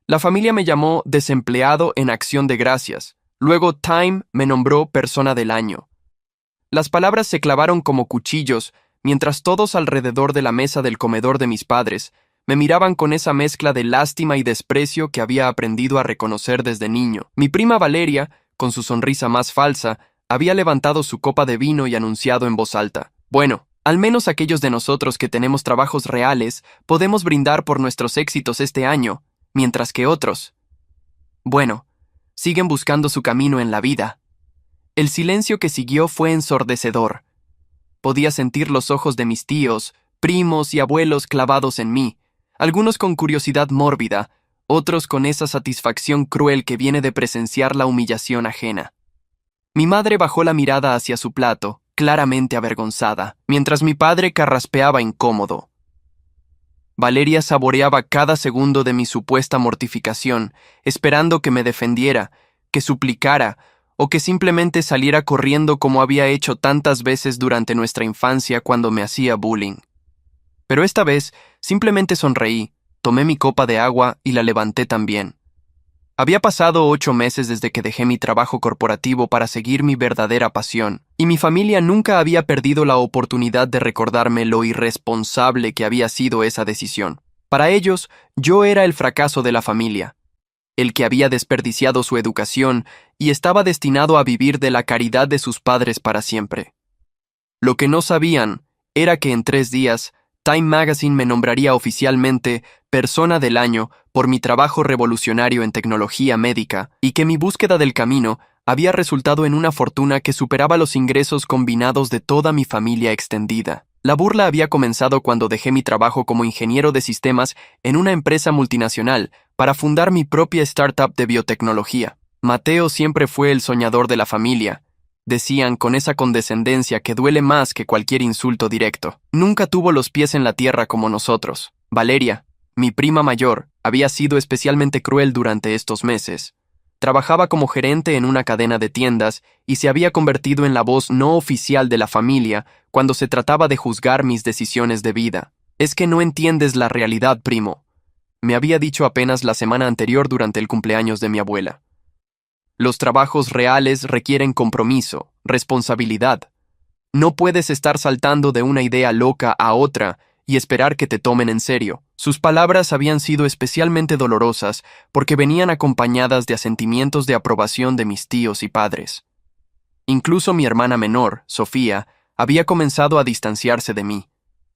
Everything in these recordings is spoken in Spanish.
La familia me llamó desempleado en Acción de Gracias. Luego Time me nombró Persona del Año. Las palabras se clavaron como cuchillos, mientras todos alrededor de la mesa del comedor de mis padres me miraban con esa mezcla de lástima y desprecio que había aprendido a reconocer desde niño. Mi prima Valeria, con su sonrisa más falsa, había levantado su copa de vino y anunciado en voz alta: «Bueno, al menos aquellos de nosotros que tenemos trabajos reales podemos brindar por nuestros éxitos este año, mientras que otros, bueno, siguen buscando su camino en la vida». El silencio que siguió fue ensordecedor. Podía sentir los ojos de mis tíos, primos y abuelos clavados en mí, algunos con curiosidad mórbida, otros con esa satisfacción cruel que viene de presenciar la humillación ajena. Mi madre bajó la mirada hacia su plato, claramente avergonzada, mientras mi padre carraspeaba incómodo. Valeria saboreaba cada segundo de mi supuesta mortificación, esperando que me defendiera, que suplicara, o que simplemente saliera corriendo como había hecho tantas veces durante nuestra infancia cuando me hacía bullying. Pero esta vez simplemente sonreí, tomé mi copa de agua y la levanté también. Había pasado 8 meses desde que dejé mi trabajo corporativo para seguir mi verdadera pasión, y mi familia nunca había perdido la oportunidad de recordarme lo irresponsable que había sido esa decisión. Para ellos, yo era el fracaso de la familia, el que había desperdiciado su educación y estaba destinado a vivir de la caridad de sus padres para siempre. Lo que no sabían era que en 3 días, Time Magazine me nombraría oficialmente Persona del Año por mi trabajo revolucionario en tecnología médica y que mi búsqueda del camino había resultado en una fortuna que superaba los ingresos combinados de toda mi familia extendida. La burla había comenzado cuando dejé mi trabajo como ingeniero de sistemas en una empresa multinacional para fundar mi propia startup de biotecnología. Mateo siempre fue el soñador de la familia, decían con esa condescendencia que duele más que cualquier insulto directo. Nunca tuvo los pies en la tierra como nosotros. Valeria, mi prima mayor, había sido especialmente cruel durante estos meses. Trabajaba como gerente en una cadena de tiendas y se había convertido en la voz no oficial de la familia cuando se trataba de juzgar mis decisiones de vida. «Es que no entiendes la realidad, primo», me había dicho apenas la semana anterior durante el cumpleaños de mi abuela. «Los trabajos reales requieren compromiso, responsabilidad. No puedes estar saltando de una idea loca a otra y esperar que te tomen en serio». Sus palabras habían sido especialmente dolorosas porque venían acompañadas de asentimientos de aprobación de mis tíos y padres. Incluso mi hermana menor, Sofía, había comenzado a distanciarse de mí,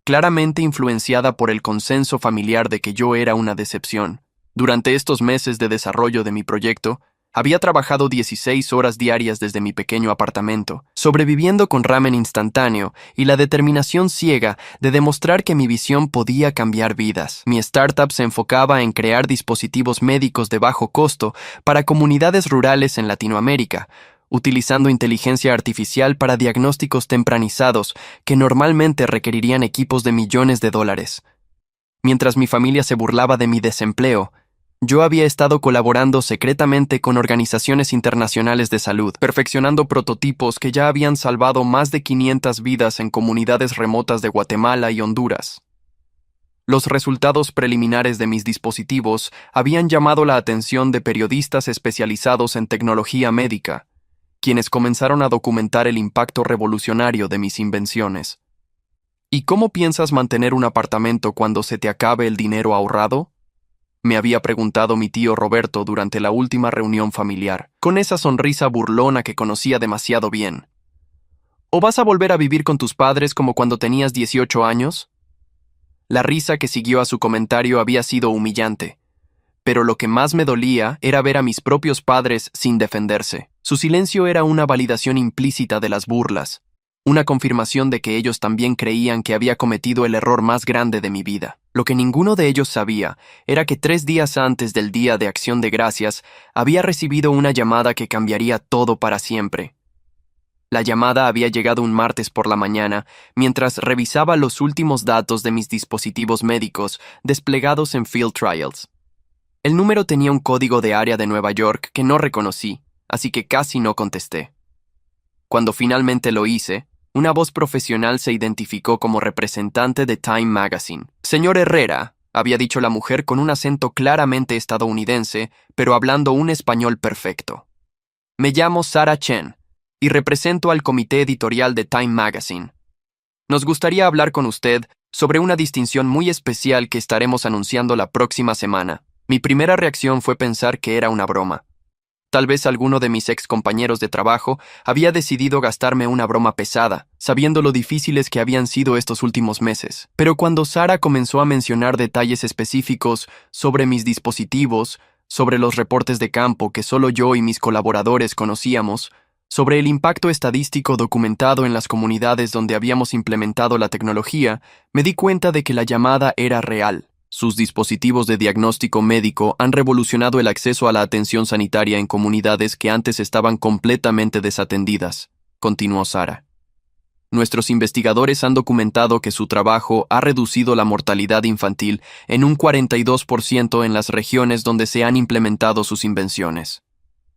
claramente influenciada por el consenso familiar de que yo era una decepción. Durante estos meses de desarrollo de mi proyecto, había trabajado 16 horas diarias desde mi pequeño apartamento, sobreviviendo con ramen instantáneo y la determinación ciega de demostrar que mi visión podía cambiar vidas. Mi startup se enfocaba en crear dispositivos médicos de bajo costo para comunidades rurales en Latinoamérica, utilizando inteligencia artificial para diagnósticos tempranizados que normalmente requerirían equipos de millones de dólares. Mientras mi familia se burlaba de mi desempleo, yo había estado colaborando secretamente con organizaciones internacionales de salud, perfeccionando prototipos que ya habían salvado más de 500 vidas en comunidades remotas de Guatemala y Honduras. Los resultados preliminares de mis dispositivos habían llamado la atención de periodistas especializados en tecnología médica, quienes comenzaron a documentar el impacto revolucionario de mis invenciones. ¿Y cómo piensas mantener un apartamento cuando se te acabe el dinero ahorrado?, me había preguntado mi tío Roberto durante la última reunión familiar, con esa sonrisa burlona que conocía demasiado bien. ¿O vas a volver a vivir con tus padres como cuando tenías 18 años? La risa que siguió a su comentario había sido humillante, pero lo que más me dolía era ver a mis propios padres sin defenderse. Su silencio era una validación implícita de las burlas, una confirmación de que ellos también creían que había cometido el error más grande de mi vida. Lo que ninguno de ellos sabía era que 3 días antes del Día de Acción de Gracias había recibido una llamada que cambiaría todo para siempre. La llamada había llegado un martes por la mañana, mientras revisaba los últimos datos de mis dispositivos médicos desplegados en Field Trials. El número tenía un código de área de Nueva York que no reconocí, así que casi no contesté. Cuando finalmente lo hice, una voz profesional se identificó como representante de Time Magazine. «Señor Herrera», había dicho la mujer con un acento claramente estadounidense, pero hablando un español perfecto. Me llamo Sarah Chen y represento al comité editorial de Time Magazine. Nos gustaría hablar con usted sobre una distinción muy especial que estaremos anunciando la próxima semana. Mi primera reacción fue pensar que era una broma. Tal vez alguno de mis ex compañeros de trabajo había decidido gastarme una broma pesada, sabiendo lo difíciles que habían sido estos últimos meses. Pero cuando Sara comenzó a mencionar detalles específicos sobre mis dispositivos, sobre los reportes de campo que solo yo y mis colaboradores conocíamos, sobre el impacto estadístico documentado en las comunidades donde habíamos implementado la tecnología, me di cuenta de que la llamada era real. Sus dispositivos de diagnóstico médico han revolucionado el acceso a la atención sanitaria en comunidades que antes estaban completamente desatendidas, continuó Sara. Nuestros investigadores han documentado que su trabajo ha reducido la mortalidad infantil en un 42% en las regiones donde se han implementado sus invenciones.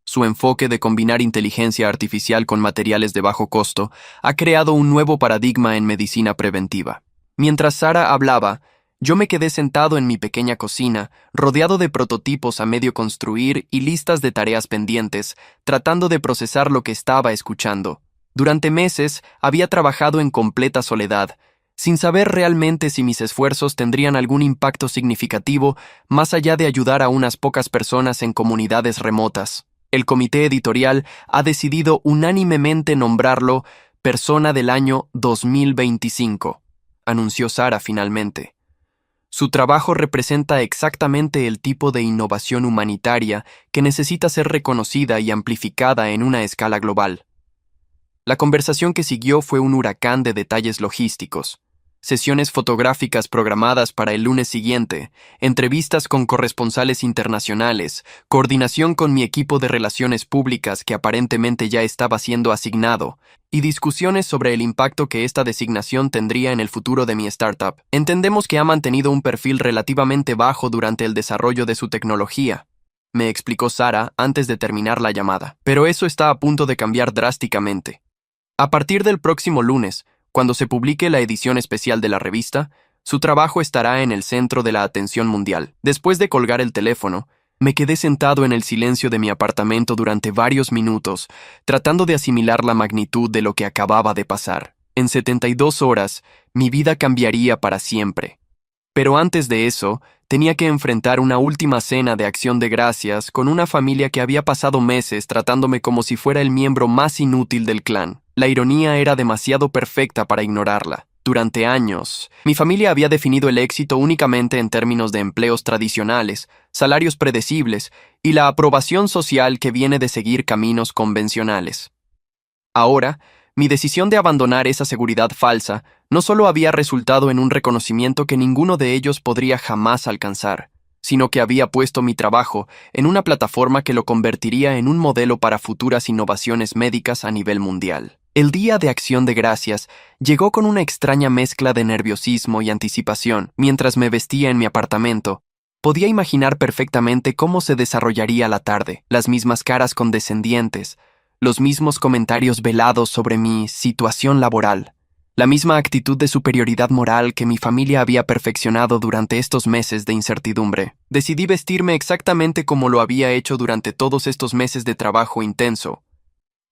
Su enfoque de combinar inteligencia artificial con materiales de bajo costo ha creado un nuevo paradigma en medicina preventiva. Mientras Sara hablaba, yo me quedé sentado en mi pequeña cocina, rodeado de prototipos a medio construir y listas de tareas pendientes, tratando de procesar lo que estaba escuchando. Durante meses había trabajado en completa soledad, sin saber realmente si mis esfuerzos tendrían algún impacto significativo más allá de ayudar a unas pocas personas en comunidades remotas. El comité editorial ha decidido unánimemente nombrarlo Persona del Año 2025, anunció Sara finalmente. Su trabajo representa exactamente el tipo de innovación humanitaria que necesita ser reconocida y amplificada en una escala global. La conversación que siguió fue un huracán de detalles logísticos. Sesiones fotográficas programadas para el lunes siguiente, entrevistas con corresponsales internacionales, coordinación con mi equipo de relaciones públicas que aparentemente ya estaba siendo asignado, y discusiones sobre el impacto que esta designación tendría en el futuro de mi startup. Entendemos que ha mantenido un perfil relativamente bajo durante el desarrollo de su tecnología, me explicó Sara antes de terminar la llamada, pero eso está a punto de cambiar drásticamente. A partir del próximo lunes, cuando se publique la edición especial de la revista, su trabajo estará en el centro de la atención mundial. Después de colgar el teléfono, me quedé sentado en el silencio de mi apartamento durante varios minutos, tratando de asimilar la magnitud de lo que acababa de pasar. En 72 horas, mi vida cambiaría para siempre. Pero antes de eso, tenía que enfrentar una última cena de acción de gracias con una familia que había pasado meses tratándome como si fuera el miembro más inútil del clan. La ironía era demasiado perfecta para ignorarla. Durante años, mi familia había definido el éxito únicamente en términos de empleos tradicionales, salarios predecibles y la aprobación social que viene de seguir caminos convencionales. Ahora, mi decisión de abandonar esa seguridad falsa no solo había resultado en un reconocimiento que ninguno de ellos podría jamás alcanzar, sino que había puesto mi trabajo en una plataforma que lo convertiría en un modelo para futuras innovaciones médicas a nivel mundial. El Día de Acción de Gracias llegó con una extraña mezcla de nerviosismo y anticipación. Mientras me vestía en mi apartamento, podía imaginar perfectamente cómo se desarrollaría la tarde, las mismas caras condescendientes, los mismos comentarios velados sobre mi situación laboral, la misma actitud de superioridad moral que mi familia había perfeccionado durante estos meses de incertidumbre. Decidí vestirme exactamente como lo había hecho durante todos estos meses de trabajo intenso.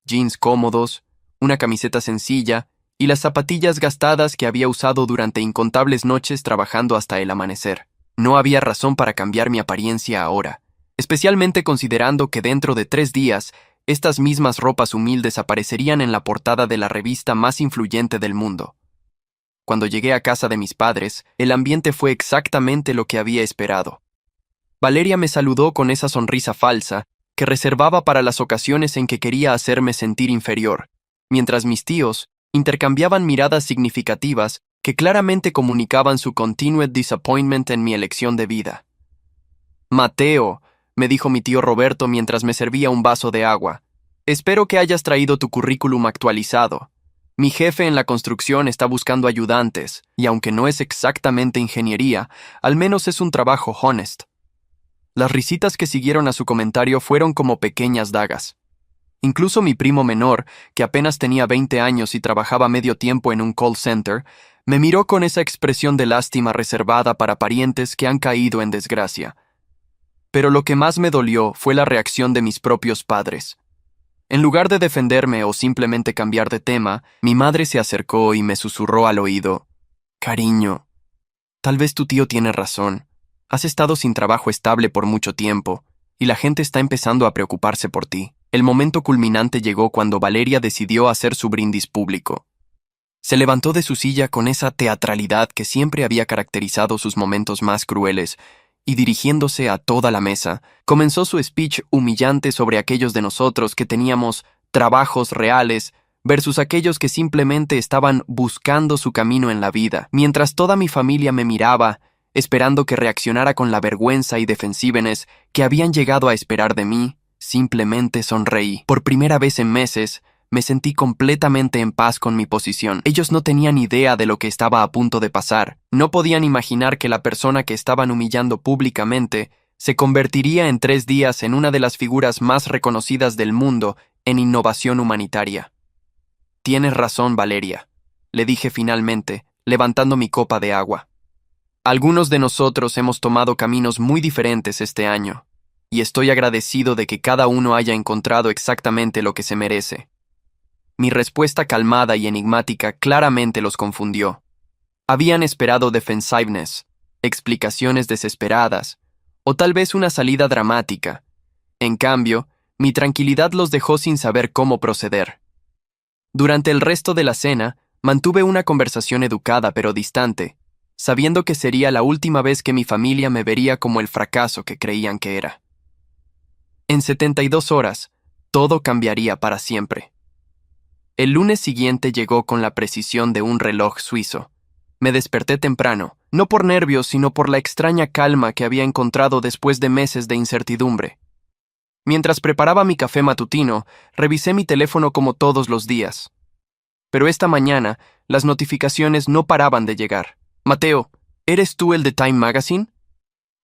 Jeans cómodos, una camiseta sencilla y las zapatillas gastadas que había usado durante incontables noches trabajando hasta el amanecer. No había razón para cambiar mi apariencia ahora, especialmente considerando que dentro de 3 días estas mismas ropas humildes aparecerían en la portada de la revista más influyente del mundo. Cuando llegué a casa de mis padres, el ambiente fue exactamente lo que había esperado. Valeria me saludó con esa sonrisa falsa que reservaba para las ocasiones en que quería hacerme sentir inferior, mientras mis tíos intercambiaban miradas significativas que claramente comunicaban su continued disappointment en mi elección de vida. «Mateo», me dijo mi tío Roberto mientras me servía un vaso de agua, «espero que hayas traído tu currículum actualizado. Mi jefe en la construcción está buscando ayudantes, y aunque no es exactamente ingeniería, al menos es un trabajo honest». Las risitas que siguieron a su comentario fueron como pequeñas dagas. Incluso mi primo menor, que apenas tenía 20 años y trabajaba medio tiempo en un call center, Me miró con esa expresión de lástima reservada para parientes que han caído en desgracia. Pero lo que más me dolió fue la reacción de mis propios padres. En lugar de defenderme o simplemente cambiar de tema, mi madre se acercó y me susurró al oído: «Cariño, tal vez tu tío tiene razón. Has estado sin trabajo estable por mucho tiempo, y la gente está empezando a preocuparse por ti». El momento culminante llegó cuando Valeria decidió hacer su brindis público. Se levantó de su silla con esa teatralidad que siempre había caracterizado sus momentos más crueles, y dirigiéndose a toda la mesa, comenzó su speech humillante sobre aquellos de nosotros que teníamos trabajos reales versus aquellos que simplemente estaban buscando su camino en la vida, mientras toda mi familia me miraba, esperando que reaccionara con la vergüenza y defensívenes que habían llegado a esperar de mí. Simplemente sonreí. Por primera vez en meses, me sentí completamente en paz con mi posición. Ellos no tenían idea de lo que estaba a punto de pasar. No podían imaginar que la persona que estaban humillando públicamente se convertiría en 3 días en una de las figuras más reconocidas del mundo en innovación humanitaria. «Tienes razón, Valeria», le dije finalmente, levantando mi copa de agua. «Algunos de nosotros hemos tomado caminos muy diferentes este año, y estoy agradecido de que cada uno haya encontrado exactamente lo que se merece». Mi respuesta calmada y enigmática claramente los confundió. Habían esperado defensiveness, explicaciones desesperadas, o tal vez una salida dramática. En cambio, mi tranquilidad los dejó sin saber cómo proceder. Durante el resto de la cena, mantuve una conversación educada pero distante, sabiendo que sería la última vez que mi familia me vería como el fracaso que creían que era. En 72 horas, todo cambiaría para siempre. El lunes siguiente llegó con la precisión de un reloj suizo. Me desperté temprano, no por nervios, sino por la extraña calma que había encontrado después de meses de incertidumbre. Mientras preparaba mi café matutino, revisé mi teléfono como todos los días. Pero esta mañana, las notificaciones no paraban de llegar. «Mateo, ¿eres tú el de Time Magazine?».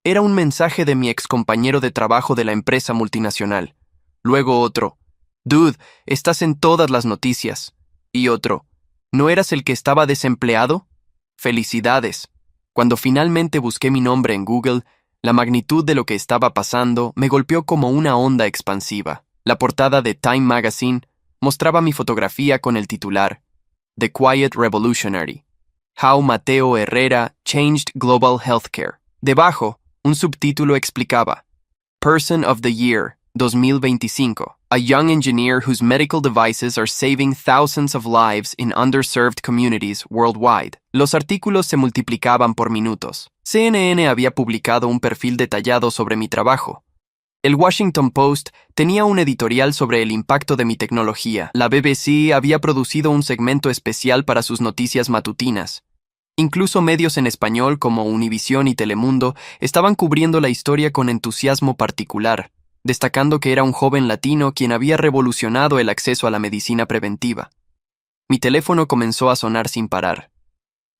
Era un mensaje de mi excompañero de trabajo de la empresa multinacional. Luego otro: «Dude, estás en todas las noticias». Y otro: «¿No eras el que estaba desempleado? Felicidades». Cuando finalmente busqué mi nombre en Google, la magnitud de lo que estaba pasando me golpeó como una onda expansiva. La portada de Time Magazine mostraba mi fotografía con el titular: «The Quiet Revolutionary. How Mateo Herrera Changed Global Healthcare». Debajo, un subtítulo explicaba: «Person of the Year 2025. A young engineer whose medical devices are saving thousands of lives in underserved communities worldwide». Los artículos se multiplicaban por minutos. CNN había publicado un perfil detallado sobre mi trabajo. El Washington Post tenía un editorial sobre el impacto de mi tecnología. La BBC había producido un segmento especial para sus noticias matutinas. Incluso medios en español como Univisión y Telemundo estaban cubriendo la historia con entusiasmo particular, destacando que era un joven latino quien había revolucionado el acceso a la medicina preventiva. Mi teléfono comenzó a sonar sin parar.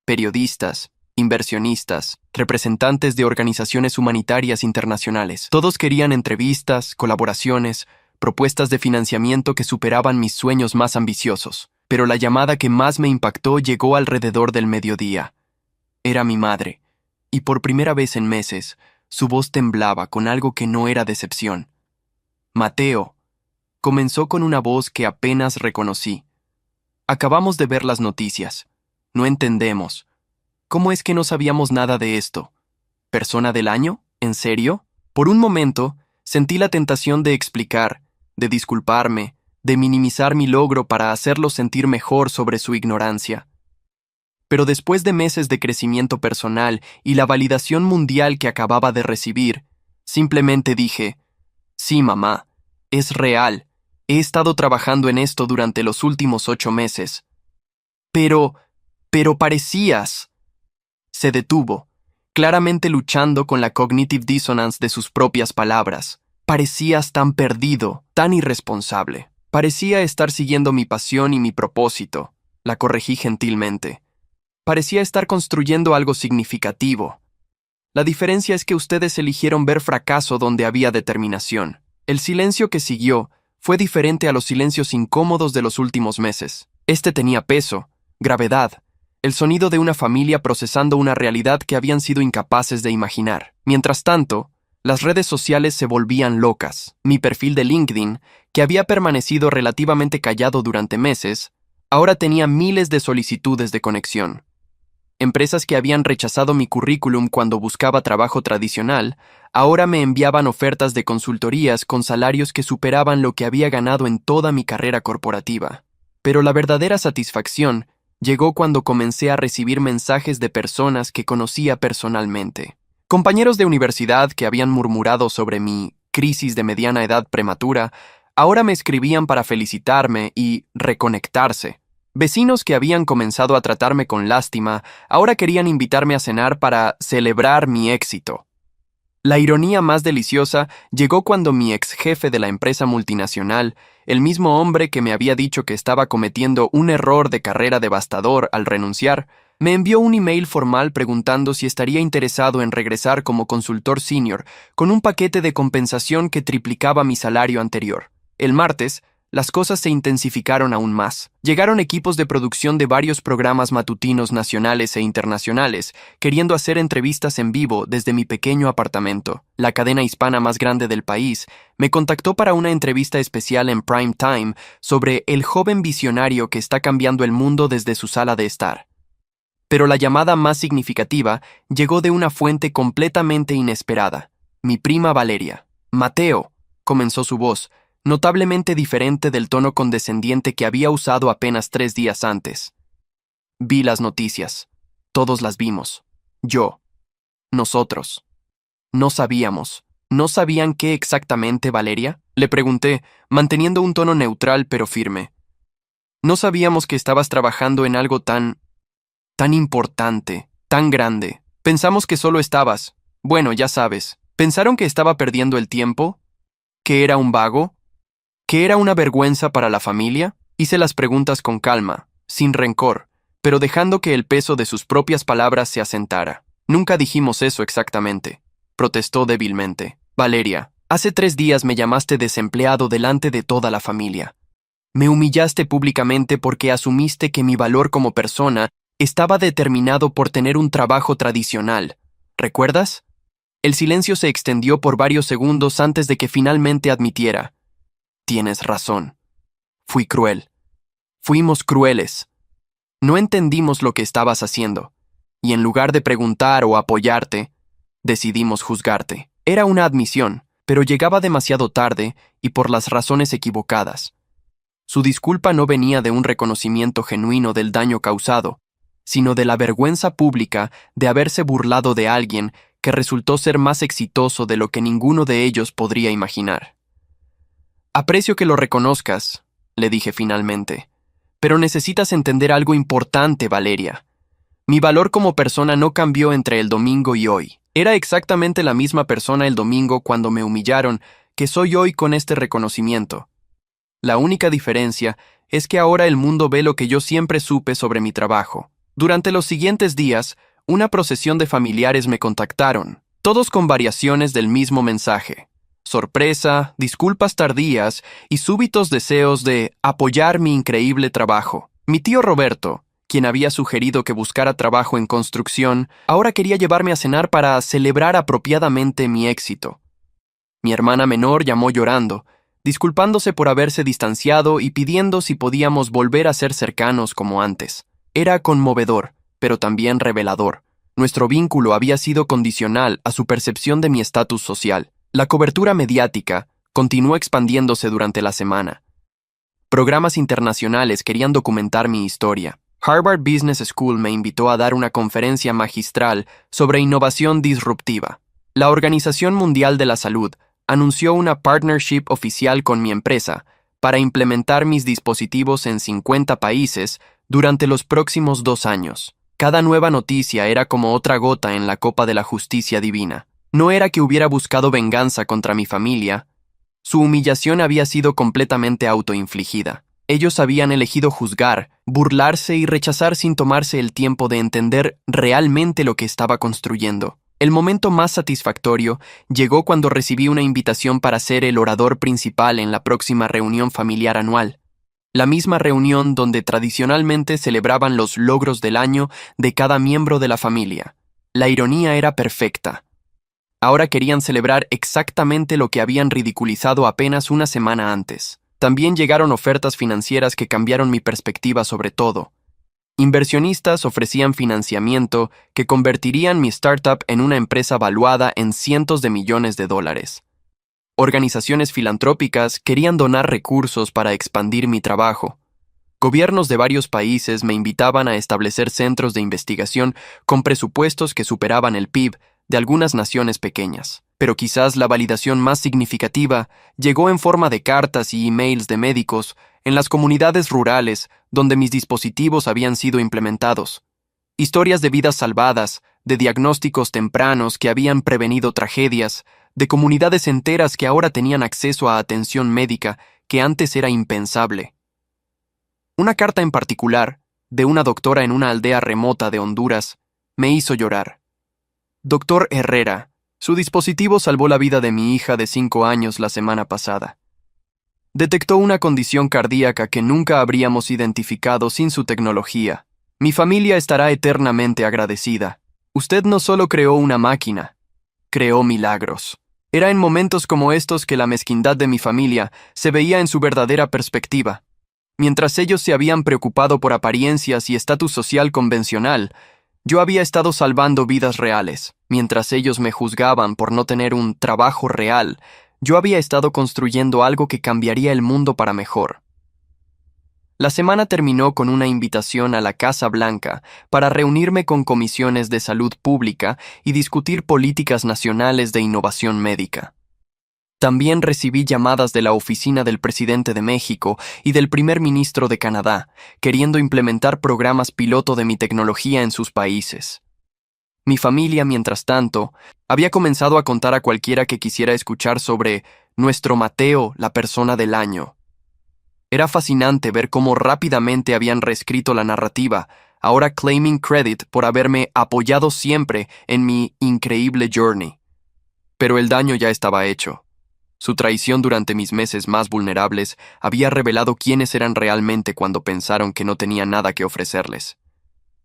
Periodistas, inversionistas, representantes de organizaciones humanitarias internacionales, todos querían entrevistas, colaboraciones, propuestas de financiamiento que superaban mis sueños más ambiciosos. Pero la llamada que más me impactó llegó alrededor del mediodía. Era mi madre, y por primera vez en meses, su voz temblaba con algo que no era decepción. «Mateo», comenzó con una voz que apenas reconocí. «Acabamos de ver las noticias. No entendemos. ¿Cómo es que no sabíamos nada de esto? ¿Persona del año? ¿En serio?». Por un momento, sentí la tentación de explicar, de disculparme, de minimizar mi logro para hacerlo sentir mejor sobre su ignorancia. Pero después de meses de crecimiento personal y la validación mundial que acababa de recibir, simplemente dije: «Sí, mamá, es real. He estado trabajando en esto durante los últimos 8 meses». Pero parecías». Se detuvo, claramente luchando con la cognitive dissonance de sus propias palabras. «Parecías tan perdido, tan irresponsable». «Parecía estar siguiendo mi pasión y mi propósito», la corregí gentilmente. «Parecía estar construyendo algo significativo. La diferencia es que ustedes eligieron ver fracaso donde había determinación». El silencio que siguió fue diferente a los silencios incómodos de los últimos meses. Este tenía peso, gravedad. el sonido de una familia procesando una realidad que habían sido incapaces de imaginar. Mientras tanto, las redes sociales se volvían locas. Mi perfil de LinkedIn, que había permanecido relativamente callado durante meses, ahora tenía miles de solicitudes de conexión. Empresas que habían rechazado mi currículum cuando buscaba trabajo tradicional, ahora me enviaban ofertas de consultorías con salarios que superaban lo que había ganado en toda mi carrera corporativa. Pero la verdadera satisfacción llegó cuando comencé a recibir mensajes de personas que conocía personalmente. Compañeros de universidad que habían murmurado sobre mi crisis de mediana edad prematura, ahora me escribían para felicitarme y reconectarse. Vecinos que habían comenzado a tratarme con lástima, ahora querían invitarme a cenar para celebrar mi éxito. La ironía más deliciosa llegó cuando mi ex jefe de la empresa multinacional, el mismo hombre que me había dicho que estaba cometiendo un error de carrera devastador al renunciar, me envió un email formal preguntando si estaría interesado en regresar como consultor senior con un paquete de compensación que triplicaba mi salario anterior. El martes, las cosas se intensificaron aún más. Llegaron equipos de producción de varios programas matutinos nacionales e internacionales, queriendo hacer entrevistas en vivo desde mi pequeño apartamento. La cadena hispana más grande del país me contactó para una entrevista especial en prime time sobre el joven visionario que está cambiando el mundo desde su sala de estar. Pero la llamada más significativa llegó de una fuente completamente inesperada. Mi prima Valeria. «Mateo», comenzó su voz, notablemente diferente del tono condescendiente que había usado apenas 3 días antes. Vi las noticias. Todos las vimos. Yo. Nosotros. No sabíamos. ¿No sabían qué exactamente, Valeria? Le pregunté, manteniendo un tono neutral pero firme. No sabíamos que estabas trabajando en algo tan importante, tan grande. Pensamos que solo estabas, bueno, ya sabes. ¿Pensaron que estaba perdiendo el tiempo? ¿Que era un vago? ¿Que era una vergüenza para la familia? Hice las preguntas con calma, sin rencor, pero dejando que el peso de sus propias palabras se asentara. Nunca dijimos eso exactamente, protestó débilmente. Valeria, hace 3 días me llamaste desempleado delante de toda la familia. Me humillaste públicamente porque asumiste que mi valor como persona estaba determinado por tener un trabajo tradicional. ¿Recuerdas? El silencio se extendió por varios segundos antes de que finalmente admitiera. Tienes razón. Fui cruel. Fuimos crueles. No entendimos lo que estabas haciendo, y en lugar de preguntar o apoyarte, decidimos juzgarte. Era una admisión, pero llegaba demasiado tarde y por las razones equivocadas. Su disculpa no venía de un reconocimiento genuino del daño causado, sino de la vergüenza pública de haberse burlado de alguien que resultó ser más exitoso de lo que ninguno de ellos podría imaginar. Aprecio que lo reconozcas, le dije finalmente, pero necesitas entender algo importante, Valeria. Mi valor como persona no cambió entre el domingo y hoy. Era exactamente la misma persona el domingo cuando me humillaron que soy hoy con este reconocimiento. La única diferencia es que ahora el mundo ve lo que yo siempre supe sobre mi trabajo. Durante los siguientes días, una procesión de familiares me contactaron, todos con variaciones del mismo mensaje. Sorpresa, disculpas tardías y súbitos deseos de apoyar mi increíble trabajo. Mi tío Roberto, quien había sugerido que buscara trabajo en construcción, ahora quería llevarme a cenar para celebrar apropiadamente mi éxito. Mi hermana menor llamó llorando, disculpándose por haberse distanciado y pidiendo si podíamos volver a ser cercanos como antes. Era conmovedor, pero también revelador. Nuestro vínculo había sido condicional a su percepción de mi estatus social. La cobertura mediática continuó expandiéndose durante la semana. Programas internacionales querían documentar mi historia. Harvard Business School me invitó a dar una conferencia magistral sobre innovación disruptiva. La Organización Mundial de la Salud anunció una partnership oficial con mi empresa para implementar mis dispositivos en 50 países durante los próximos 2 años. Cada nueva noticia era como otra gota en la copa de la justicia divina. No era que hubiera buscado venganza contra mi familia. Su humillación había sido completamente autoinfligida. Ellos habían elegido juzgar, burlarse y rechazar sin tomarse el tiempo de entender realmente lo que estaba construyendo. El momento más satisfactorio llegó cuando recibí una invitación para ser el orador principal en la próxima reunión familiar anual. La misma reunión donde tradicionalmente celebraban los logros del año de cada miembro de la familia. La ironía era perfecta. Ahora querían celebrar exactamente lo que habían ridiculizado apenas una semana antes. También llegaron ofertas financieras que cambiaron mi perspectiva sobre todo. Inversionistas ofrecían financiamiento que convertirían mi startup en una empresa valuada en cientos de millones de dólares. Organizaciones filantrópicas querían donar recursos para expandir mi trabajo. Gobiernos de varios países me invitaban a establecer centros de investigación con presupuestos que superaban el PIB de algunas naciones pequeñas. Pero quizás la validación más significativa llegó en forma de cartas y emails de médicos en las comunidades rurales donde mis dispositivos habían sido implementados. Historias de vidas salvadas, de diagnósticos tempranos que habían prevenido tragedias, de comunidades enteras que ahora tenían acceso a atención médica que antes era impensable. Una carta en particular, de una doctora en una aldea remota de Honduras, me hizo llorar. Doctor Herrera, su dispositivo salvó la vida de mi hija de 5 años la semana pasada. Detectó una condición cardíaca que nunca habríamos identificado sin su tecnología. Mi familia estará eternamente agradecida. Usted no solo creó una máquina, creó milagros. Era en momentos como estos que la mezquindad de mi familia se veía en su verdadera perspectiva. Mientras ellos se habían preocupado por apariencias y estatus social convencional, yo había estado salvando vidas reales. Mientras ellos me juzgaban por no tener un trabajo real, yo había estado construyendo algo que cambiaría el mundo para mejor. La semana terminó con una invitación a la Casa Blanca para reunirme con comisiones de salud pública y discutir políticas nacionales de innovación médica. También recibí llamadas de la oficina del presidente de México y del primer ministro de Canadá, queriendo implementar programas piloto de mi tecnología en sus países. Mi familia, mientras tanto, había comenzado a contar a cualquiera que quisiera escuchar sobre nuestro Mateo, la persona del año. Era fascinante ver cómo rápidamente habían reescrito la narrativa, ahora claiming credit por haberme apoyado siempre en mi increíble journey. Pero el daño ya estaba hecho. Su traición durante mis meses más vulnerables había revelado quiénes eran realmente cuando pensaron que no tenía nada que ofrecerles.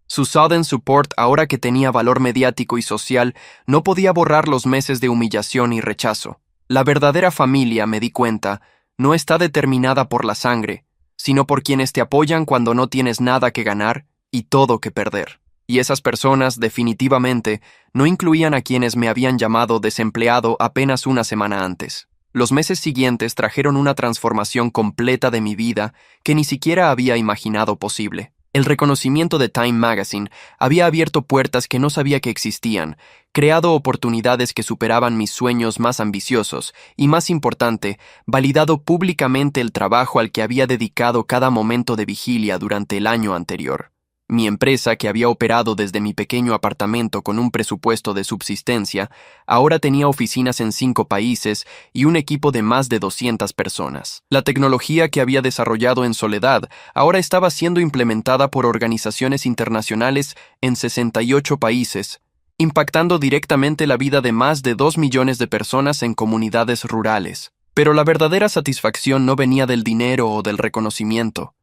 Su sudden support, ahora que tenía valor mediático y social, no podía borrar los meses de humillación y rechazo. La verdadera familia, me di cuenta, no está determinada por la sangre, sino por quienes te apoyan cuando no tienes nada que ganar y todo que perder. Y esas personas, definitivamente, no incluían a quienes me habían llamado desempleado apenas una semana antes. Los meses siguientes trajeron una transformación completa de mi vida que ni siquiera había imaginado posible. El reconocimiento de Time Magazine había abierto puertas que no sabía que existían, creado oportunidades que superaban mis sueños más ambiciosos y, más importante, validado públicamente el trabajo al que había dedicado cada momento de vigilia durante el año anterior. Mi empresa, que había operado desde mi pequeño apartamento con un presupuesto de subsistencia, ahora tenía oficinas en 5 países y un equipo de más de 200 personas. La tecnología que había desarrollado en soledad ahora estaba siendo implementada por organizaciones internacionales en 68 países, impactando directamente la vida de más de 2 millones de personas en comunidades rurales. Pero la verdadera satisfacción no venía del dinero o del reconocimiento.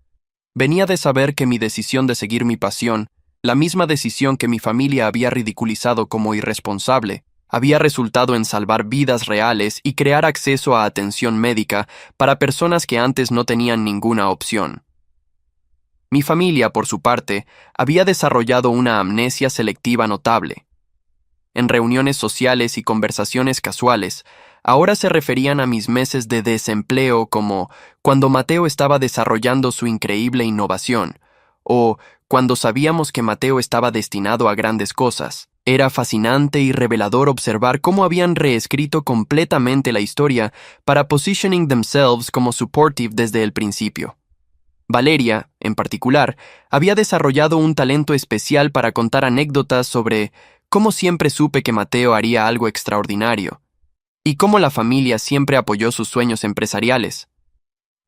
Venía de saber que mi decisión de seguir mi pasión, la misma decisión que mi familia había ridiculizado como irresponsable, había resultado en salvar vidas reales y crear acceso a atención médica para personas que antes no tenían ninguna opción. Mi familia, por su parte, había desarrollado una amnesia selectiva notable. En reuniones sociales y conversaciones casuales, ahora se referían a mis meses de desempleo como cuando Mateo estaba desarrollando su increíble innovación, o cuando sabíamos que Mateo estaba destinado a grandes cosas. Era fascinante y revelador observar cómo habían reescrito completamente la historia para positioning themselves como supportive desde el principio. Valeria, en particular, había desarrollado un talento especial para contar anécdotas sobre cómo siempre supe que Mateo haría algo extraordinario, y cómo la familia siempre apoyó sus sueños empresariales.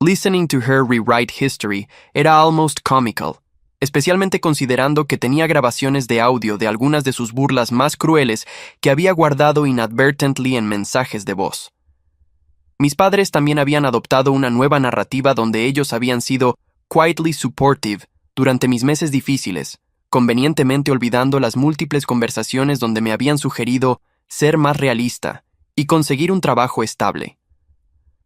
Listening to her rewrite history era almost comical, especialmente considerando que tenía grabaciones de audio de algunas de sus burlas más crueles que había guardado inadvertently en mensajes de voz. Mis padres también habían adoptado una nueva narrativa donde ellos habían sido quietly supportive durante mis meses difíciles, convenientemente olvidando las múltiples conversaciones donde me habían sugerido ser más realista y conseguir un trabajo estable.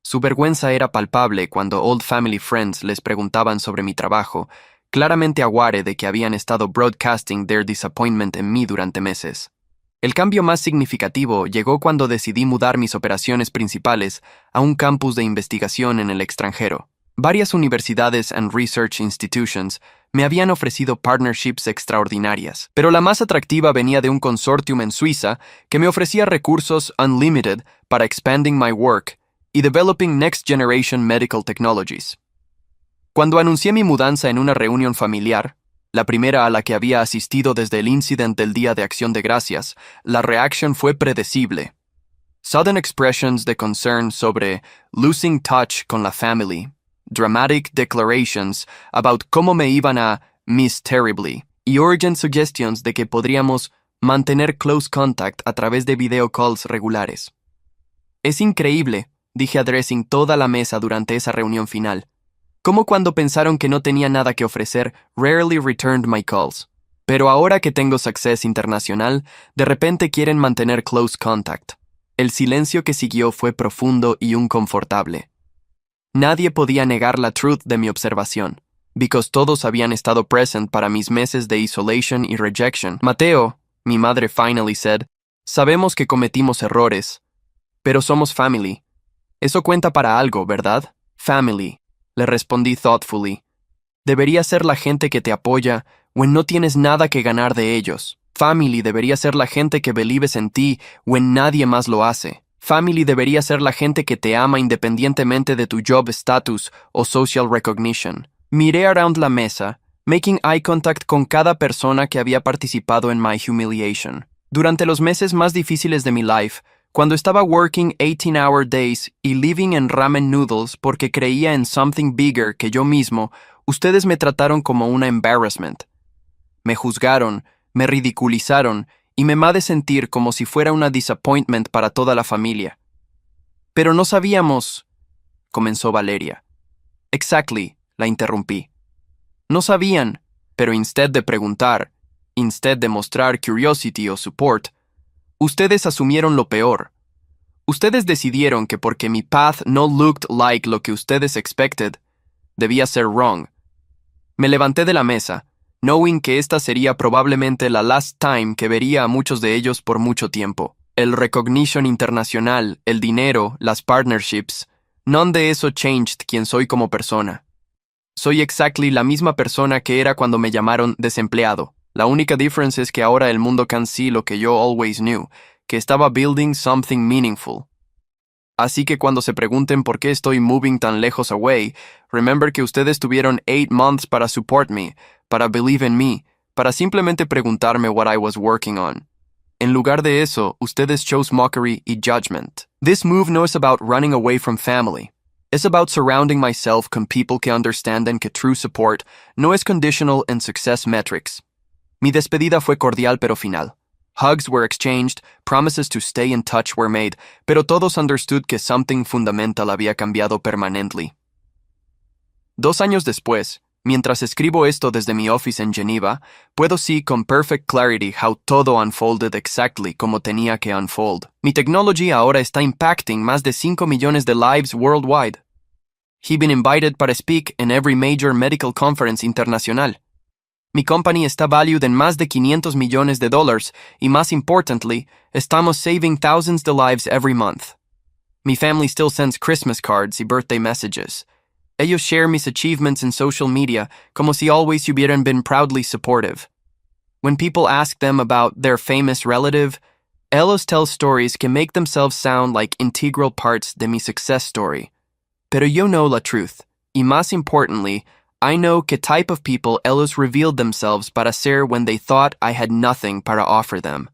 Su vergüenza era palpable cuando old family friends les preguntaban sobre mi trabajo, claramente aguare de que habían estado broadcasting their disappointment en mí durante meses. El cambio más significativo llegó cuando decidí mudar mis operaciones principales a un campus de investigación en el extranjero. Varias universidades and research institutions me habían ofrecido partnerships extraordinarias, pero la más atractiva venía de un consortium en Suiza que me ofrecía recursos unlimited para expanding my work y developing next generation medical technologies. Cuando anuncié mi mudanza en una reunión familiar, la primera a la que había asistido desde el incident del Día de Acción de Gracias, la reacción fue predecible. Sudden expressions de concern sobre losing touch con la family, dramatic declarations about cómo me iban a miss terribly, y urgent suggestions de que podríamos mantener close contact a través de video calls regulares. Es increíble, dije addressing toda la mesa durante esa reunión final. Como cuando pensaron que no tenía nada que ofrecer, rarely returned my calls. Pero ahora que tengo success internacional, de repente quieren mantener close contact. El silencio que siguió fue profundo y inconfortable. Nadie podía negar la truth de mi observación, because todos habían estado present para mis meses de isolation y rejection. Mateo, mi madre finally said, sabemos que cometimos errores, pero somos family. Eso cuenta para algo, ¿verdad? Family. Le respondí thoughtfully. Debería ser la gente que te apoya when no tienes nada que ganar de ellos. Family debería ser la gente que believes en ti when nadie más lo hace. Family debería ser la gente que te ama independientemente de tu job status o social recognition. Miré around la mesa, making eye contact con cada persona que había participado en my humiliation. Durante los meses más difíciles de mi life, cuando estaba working 18-hour days y living en ramen noodles porque creía en something bigger que yo mismo, ustedes me trataron como una embarrassment. Me juzgaron, me ridiculizaron y me made sentir como si fuera una disappointment para toda la familia. Pero no sabíamos, comenzó Valeria. Exactly, la interrumpí. No sabían, pero instead de preguntar, instead de mostrar curiosity o support, ustedes asumieron lo peor. Ustedes decidieron que porque mi path no looked like lo que ustedes expected, debía ser wrong. Me levanté de la mesa, knowing que esta sería probablemente la last time que vería a muchos de ellos por mucho tiempo. El recognition internacional, el dinero, las partnerships, none de eso changed quién soy como persona. Soy exactly la misma persona que era cuando me llamaron desempleado. La única difference es que ahora el mundo can see lo que yo always knew, que estaba building something meaningful. Así que cuando se pregunten por qué estoy moving tan lejos away, remember que ustedes tuvieron 8 months para support me, para believe in me, para simplemente preguntarme what I was working on. En lugar de eso, ustedes chose mockery y judgment. This move no es about running away from family. It's about surrounding myself con people que understanden que true support no es conditional en success metrics. Mi despedida fue cordial pero final. Hugs were exchanged, promises to stay in touch were made, pero todos understood que something fundamental había cambiado permanently. 2 años después, mientras escribo esto desde mi office en Geneva, puedo see con perfect clarity how todo unfolded exactly como tenía que unfold. Mi technology ahora está impacting más de 5 millones de lives worldwide. He been invited para speak in every major medical conference internacional. Mi company está valued en más de $500 millones y más importantly, estamos saving thousands de lives every month. Mi family still sends Christmas cards y birthday messages. Ellos share mis achievements in social media como si always hubieran been proudly supportive. When people ask them about their famous relative, ellos tell stories que make themselves sound like integral parts de mi success story. Pero yo know la truth, y más importantly, I know qué type of people ellos revealed themselves para ser when they thought I had nothing para offer them.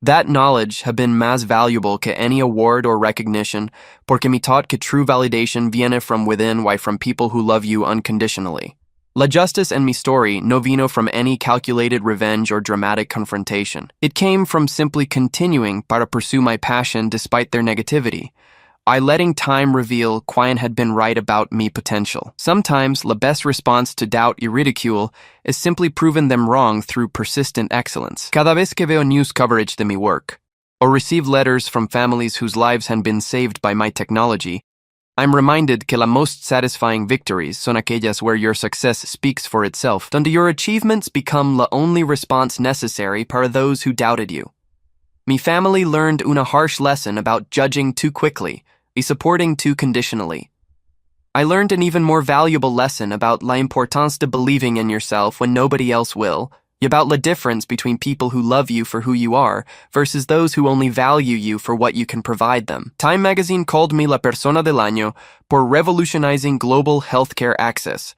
That knowledge have been más valuable que any award or recognition porque me taught que true validation viene from within why from people who love you unconditionally. La justice en mi story no vino from any calculated revenge or dramatic confrontation. It came from simply continuing para pursue my passion despite their negativity. I letting time reveal Quian had been right about me potential. Sometimes, the best response to doubt y ridicule is simply proving them wrong through persistent excellence. Cada vez que veo news coverage de mi work, or receive letters from families whose lives had been saved by my technology, I'm reminded que la most satisfying victories son aquellas where your success speaks for itself, donde your achievements become the only response necessary para those who doubted you. Mi family learned una harsh lesson about judging too quickly y supporting too conditionally. I learned an even more valuable lesson about la importance de believing in yourself when nobody else will, y about the difference between people who love you for who you are versus those who only value you for what you can provide them. Time magazine called me la persona del año por revolutionizing global healthcare access.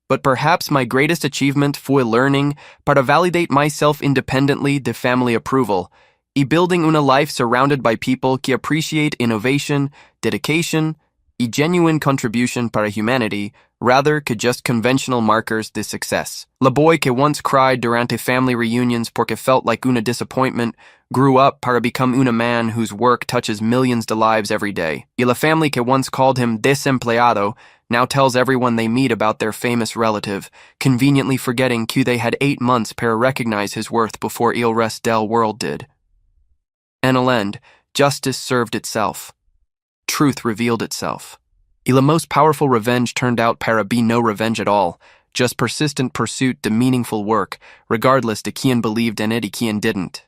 But perhaps my greatest achievement fue learning para validate myself independently de family approval, y building una life surrounded by people que appreciate innovation, dedication, y genuine contribution para humanity, rather que just conventional markers de success. La boy que once cried durante family reunions porque felt like una disappointment grew up para become una man whose work touches millions de lives every day. Y la family que once called him desempleado now tells everyone they meet about their famous relative, conveniently forgetting que they had 8 months para recognize his worth before el rest del world did. En el end, justice served itself. Truth revealed itself. Y la most powerful revenge turned out para be no revenge at all, just persistent pursuit to meaningful work, regardless de quien believed in it y quien didn't.